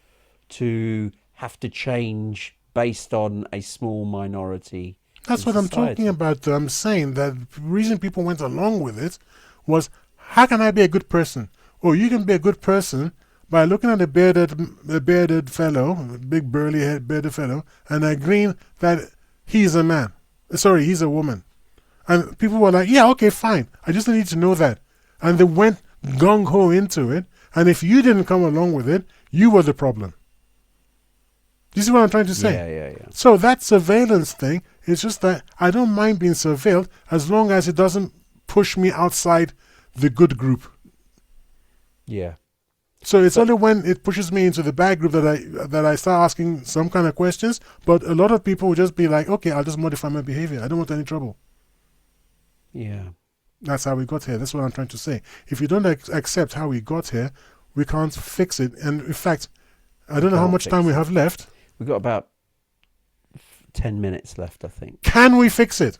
to have to change based on a small minority. That's in what I'm society. talking about. I'm saying that the reason people went along with it was, how can I be a good person? Oh, you can be a good person by looking at a bearded fellow, a big burly head bearded fellow, and agreeing that he's a man. Sorry, he's a woman. And people were like, yeah, okay, fine. I just need to know that. And they went gung-ho into it. And if you didn't come along with it, you were the problem. Do you see what I'm trying to say? Yeah. So that surveillance thing is just that I don't mind being surveilled as long as it doesn't push me outside the good group. Yeah. So it's only when it pushes me into the bad group that I start asking some kind of questions. But a lot of people will just be like, okay, I'll just modify my behavior. I don't want any trouble. Yeah. That's how we got here. That's what I'm trying to say. If you don't accept how we got here, we can't fix it. And in fact, I don't know how much time we have left. We've got about 10 minutes left, I think. Can we fix it?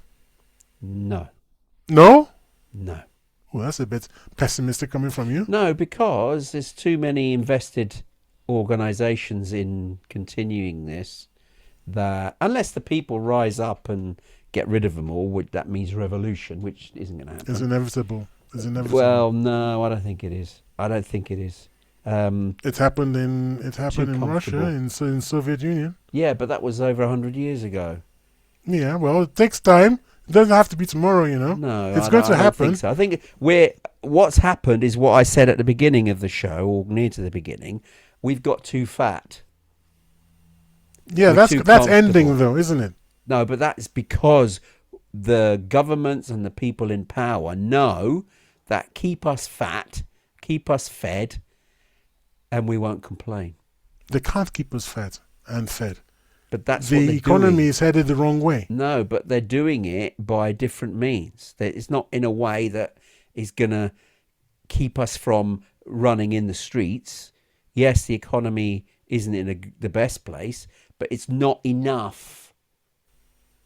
No. No? No. Well, that's a bit pessimistic coming from you. No, because there's too many invested organisations in continuing this, that unless the people rise up and get rid of them all, that means revolution, which isn't going to happen. It's inevitable. It's inevitable. Well, no, I don't think it is. I don't think it is. It happened in Russia, in Soviet Union. Yeah, but that was over 100 years ago. Yeah, well, it takes time. It doesn't have to be tomorrow, you know. No, it's going to happen. Think so. I think what's happened is what I said at the beginning of the show, or near to the beginning. We've got too fat. Yeah, that's ending though, isn't it? No, but that's because the governments and the people in power know that keep us fat, keep us fed, and we won't complain. They can't keep us fat and fed. But that's the what they're economy doing. is headed the wrong way. No, but they're doing it by different means. It's not in a way that is going to keep us from running in the streets. Yes, the economy isn't in the best place, but it's not enough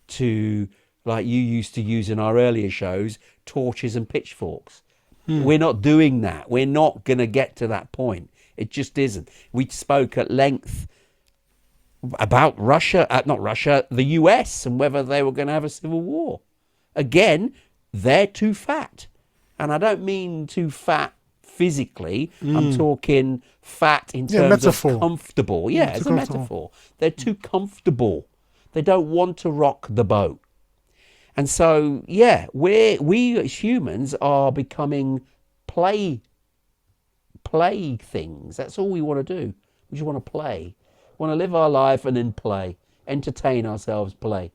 to, like you used to use in our earlier shows, torches and pitchforks. We're not doing that. We're not going to get to that point. It just isn't. We spoke at length about the US, and whether they were going to have a civil war. Again, they're too fat. And I don't mean too fat physically. I'm talking fat in terms of comfortable. Yeah, it's a metaphor. They're too comfortable. They don't want to rock the boat. And so, yeah, we as humans are becoming play things. That's all we want to do. We just want to play. We want to live our life and then play. Entertain ourselves, play.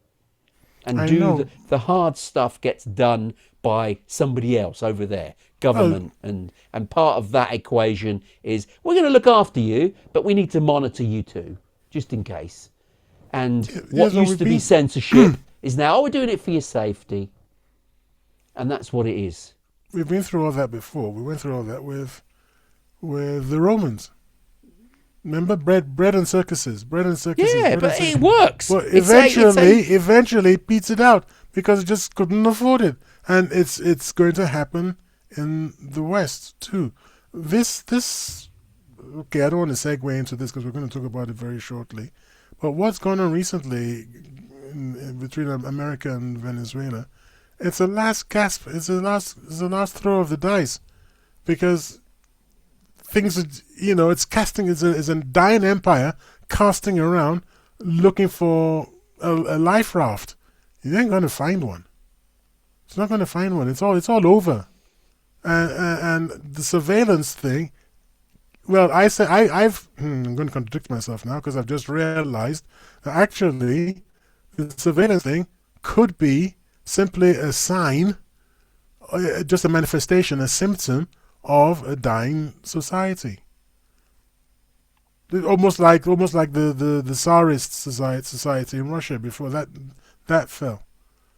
And the hard stuff gets done by somebody else over there, government. And part of that equation is, we're going to look after you, but we need to monitor you too, just in case. And what used to be censorship is now, we're doing it for your safety. And that's what it is. We've been through all that before. We went through all that with the Romans. Remember bread and circuses. Yeah, but it works. Well, eventually it petered out because it just couldn't afford it, and it's going to happen in the West too. Okay, I don't want to segue into this because we're going to talk about it very shortly. But what's gone on recently between America and Venezuela? It's a last gasp. It's the last throw of the dice, because things, it's a dying empire casting around looking for a life raft. You ain't going to find one. It's not going to find one. It's all over. And the surveillance thing, well, I'm going to contradict myself now because I've just realized that actually the surveillance thing could be simply a sign, just a manifestation, a symptom of a dying society. Almost like the Tsarist society in Russia before that fell.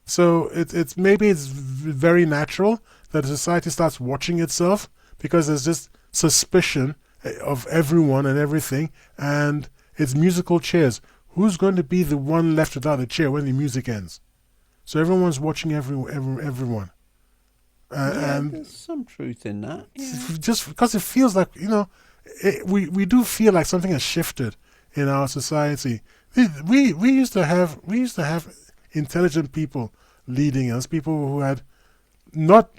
So it's very natural that a society starts watching itself because there's just suspicion of everyone and everything, and it's musical chairs. who's going to be the one left without a chair when the music ends? So everyone's watching everyone. And there's some truth in that. Yeah. just because it feels like, we do feel like something has shifted in our society. We used to have intelligent people leading us, people who had not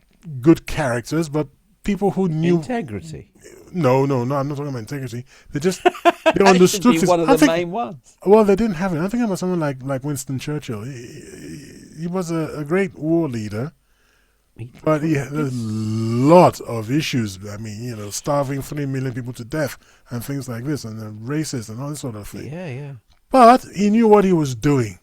good characters, but people who knew Integrity. No, I'm not talking about integrity. They understood Be one of the main ones. Well, they didn't have it. I'm thinking about someone like Winston Churchill. He was a great war leader, but he had a lot of issues. I mean, starving 3 million people to death and things like this, and racist and all this sort of thing. Yeah. But he knew what he was doing.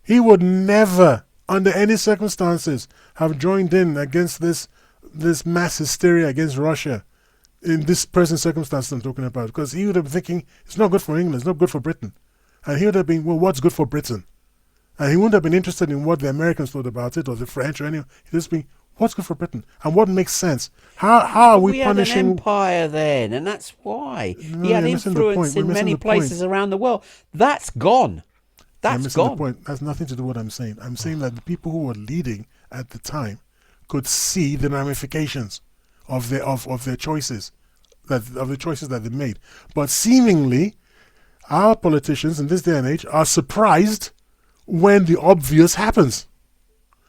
He would never, under any circumstances, have joined in against this mass hysteria against Russia in this present circumstance I'm talking about, because he would have been thinking it's not good for England, it's not good for Britain. And he would have been, well, what's good for Britain? And he wouldn't have been interested in what the Americans thought about it or the French or anyone. He'd just been, what's good for Britain? And what makes sense? How are we punishing... We had an empire then, and that's why. No, he had you're missing the influence point. in many places around the world. That's gone. That's gone. The point. That's nothing to do with what I'm saying. I'm saying that the people who were leading at the time could see the ramifications of their choices, of the choices that they made. But seemingly, our politicians in this day and age are surprised when the obvious happens.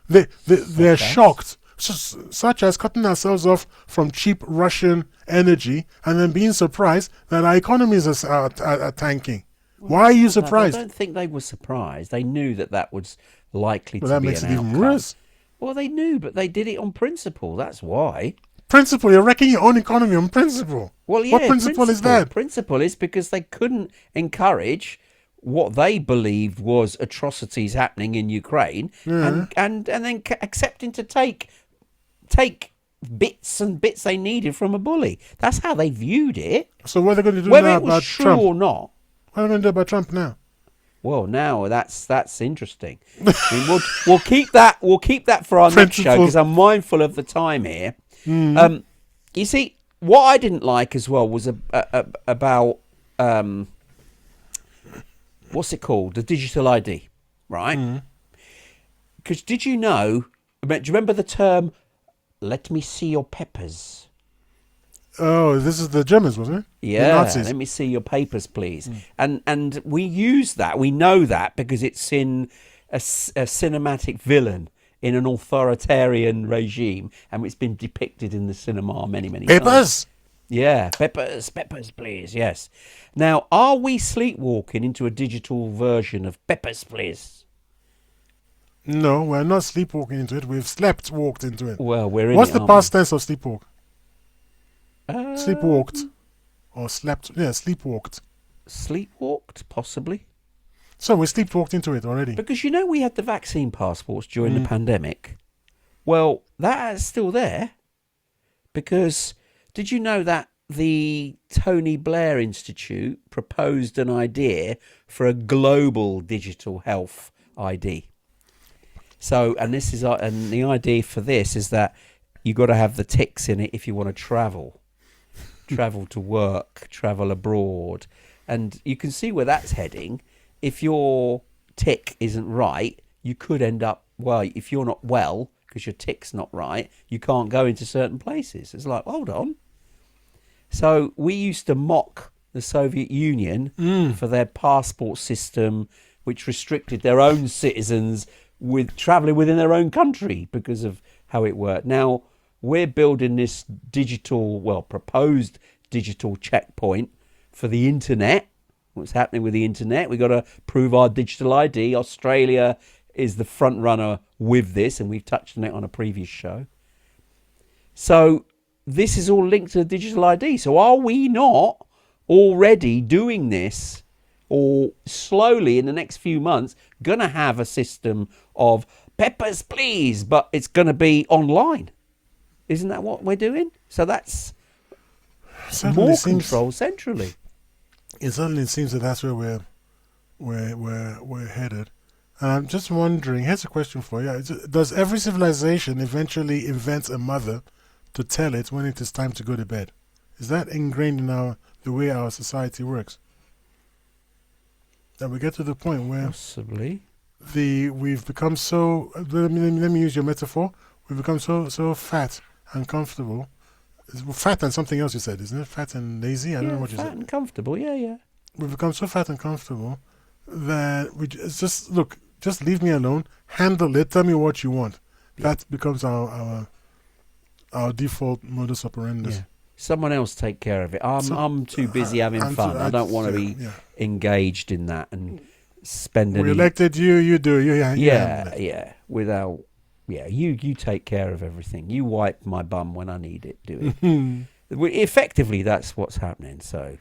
They're shocked, such as cutting ourselves off from cheap Russian energy and then being surprised that our economies are tanking. Why are you surprised? I don't think they were surprised. They knew that was likely to be that makes an it outcome. even worse. Well, they knew, but they did it on principle. That's why. Principle? You're wrecking your own economy on principle. Well, yeah. What principle is that? Principle is because they couldn't encourage what they believed was atrocities happening in Ukraine, and then accepting to take bits and bits they needed from a bully. That's how they viewed it. So what are they going to do Whether now it was about true Trump? or not. What are they going to do about Trump now? Well, now that's interesting. I mean, we'll keep that for our next show because I'm mindful of the time here. You see, what I didn't like as well was about what's it called, the digital ID, right? Because did you know? Do you remember the term? Let me see your peppers. Oh, this is the Germans, wasn't it? Yeah, the Nazis. Let me see your papers, please. And we use that. We know that because it's in a cinematic villain in an authoritarian regime, and it's been depicted in the cinema many times. Papers. Yeah, peppers, please. Yes. Now, are we sleepwalking into a digital version of peppers, please? No, we're not sleepwalking into it. We've walked into it. Well, we're in. What's it, the past tense of sleepwalk? Sleepwalked. Or slept. Yeah, sleepwalked. Sleepwalked, possibly. So we sleepwalked into it already. Because we had the vaccine passports during the pandemic. Well, that's still there. Because did you know that the Tony Blair Institute proposed an idea for a global digital health ID? So, and the idea for this is that you got to have the ticks in it if you want to travel to work, travel abroad. And you can see where that's heading. If your tick isn't right, you could end up, well, if you're not well, because your tick's not right, you can't go into certain places. It's like, hold on. So we used to mock the Soviet Union for their passport system, which restricted their own citizens with traveling within their own country because of how it worked. Now, we're building this proposed digital checkpoint for the internet. What's happening with the internet? We've got to prove our digital ID. Australia is the front runner with this, and we've touched on it on a previous show. So this is all linked to the digital ID. So are we not already doing this, or slowly in the next few months going to have a system of peppers, please, but it's going to be online? Isn't that what we're doing? So that's more control centrally. It certainly seems that that's where we're headed. And I'm just wondering, here's a question for you. Does every civilization eventually invent a mother to tell it when it is time to go to bed? Is that ingrained in the way our society works? that we get to the point where Possibly. we've become so. Let me use your metaphor. We've become so fat and comfortable. Fat and something else you said, isn't it? Fat and lazy. I don't know what you fat said. and comfortable. Yeah. We've become so fat and comfortable that it's just look. Just leave me alone. Handle it. Tell me what you want. That becomes our default modus operandi. Yeah. Someone else take care of it. I'm too busy having fun. I don't want to be engaged in that and spend We any. elected you. You do. You handle it. Yeah. Without. Yeah, you take care of everything. You wipe my bum when I need it. Do it. Effectively, that's what's happening. So,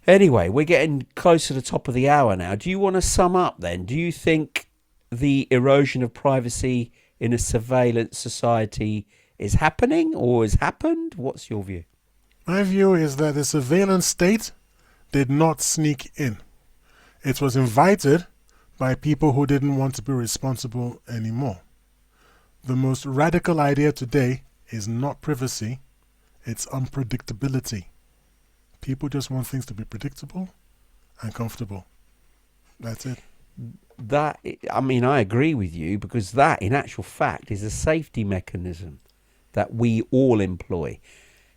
anyway, we're getting close to the top of the hour now. Do you want to sum up then? Do you think the erosion of privacy in a surveillance society is happening or has happened? What's your view? My view is that the surveillance state did not sneak in. It was invited by people who didn't want to be responsible anymore. The most radical idea today is not privacy, it's unpredictability. People just want things to be predictable and comfortable. That's it. I agree with you, because that, in actual fact, is a safety mechanism that we all employ.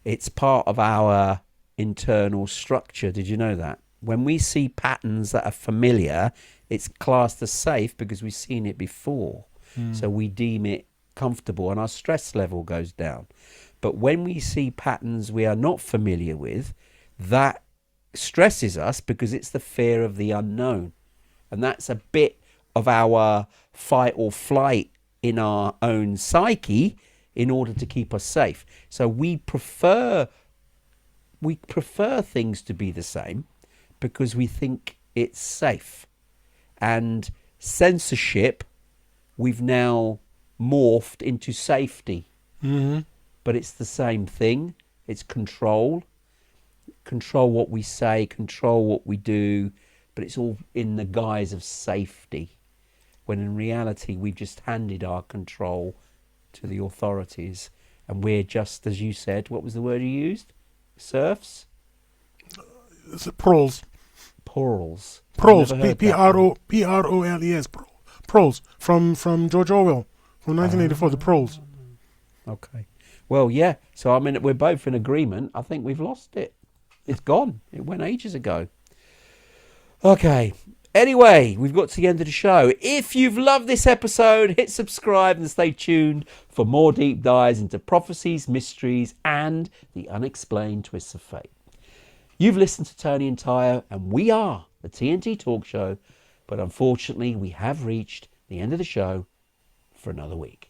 It's part of our internal structure. Did you know that? When we see patterns that are familiar, it's classed as safe because we've seen it before. So we deem it comfortable and our stress level goes down. But when we see patterns we are not familiar with, that stresses us because it's the fear of the unknown. And that's a bit of our fight or flight in our own psyche in order to keep us safe. So we prefer things to be the same because we think it's safe. And censorship, we've now morphed into safety. But it's the same thing. It's control what we say, control what we do, but it's all in the guise of safety, when in reality we've just handed our control to the authorities and we're just, as you said, what was the word you used? Serfs? It's proles. Proles. Proles. P-R-O-L-E-S. Proles. From George Orwell. From 1984, the proles. Okay. Well, yeah. So, we're both in agreement. I think we've lost it. It's gone. It went ages ago. Okay. Anyway, we've got to the end of the show. If you've loved this episode, hit subscribe and stay tuned for more deep dives into prophecies, mysteries, and the unexplained twists of fate. You've listened to Tony and Tyre, and we are the TNT Talk Show. But unfortunately, we have reached the end of the show for another week.